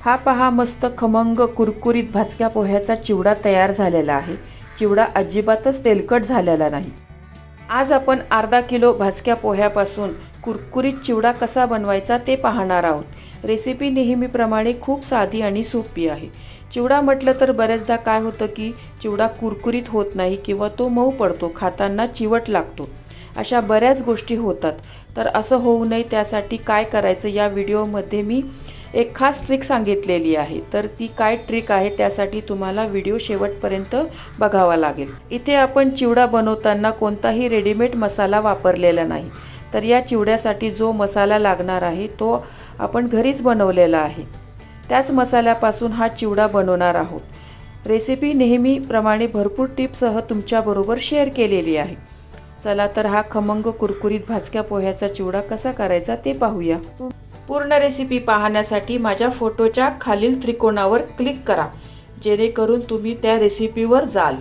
हा पहा मस्त खमंग कुरकुरीत भाजक्या पोह्याचा चिवडा तयार झालेला आहे। चिवडा अजिबातच तेलकट झालेला नाही। आज आपण अर्धा किलो भाजक्या पोह्यापासून कुरकुरीत चिवडा कसा बनवायचा ते पाहणार आहोत। रेसिपी नेहमीप्रमाणे खूप साधी आणि सोपी आहे। चिवडा म्हटलं तर बरेचदा काय होतं की चिवडा कुरकुरीत होत नाही किंवा तो मऊ पडतो, खाताना चिवट लागतो, अशा बऱ्याच गोष्टी होतात। तर असं होऊ नये त्यासाठी काय करायचं या व्हिडिओमध्ये मी एक खास ट्रिक सांगितलेली आहे। तर ती काय ट्रिक आहे त्यासाठी तुम्हाला व्हिडिओ शेवटपर्यंत बघावा लागेल। इथे आपण चिवडा बनवताना कोणताही रेडीमेड मसाला वापरलेला नाही। तर या चिवड्यासाठी जो मसाला लागणार आहे तो आपण घरीच बनवलेला आहे। त्याच मसाल्यापासून हा चिवडा बनवणार आहोत। रेसिपी नेहमीप्रमाणे भरपूर टिप्ससह तुमच्याबरोबर शेअर केलेली आहे। चला तर हा खमंग कुरकुरीत भाजक्या पोह्याचा चिवडा कसा करायचा ते पाहूया। पूर्ण रेसिपी पाहण्यासाठी माझ्या फोटोच्या खालील त्रिकोणावर क्लिक करा, जेणेकरून तुम्ही त्या रेसिपीवर जाल।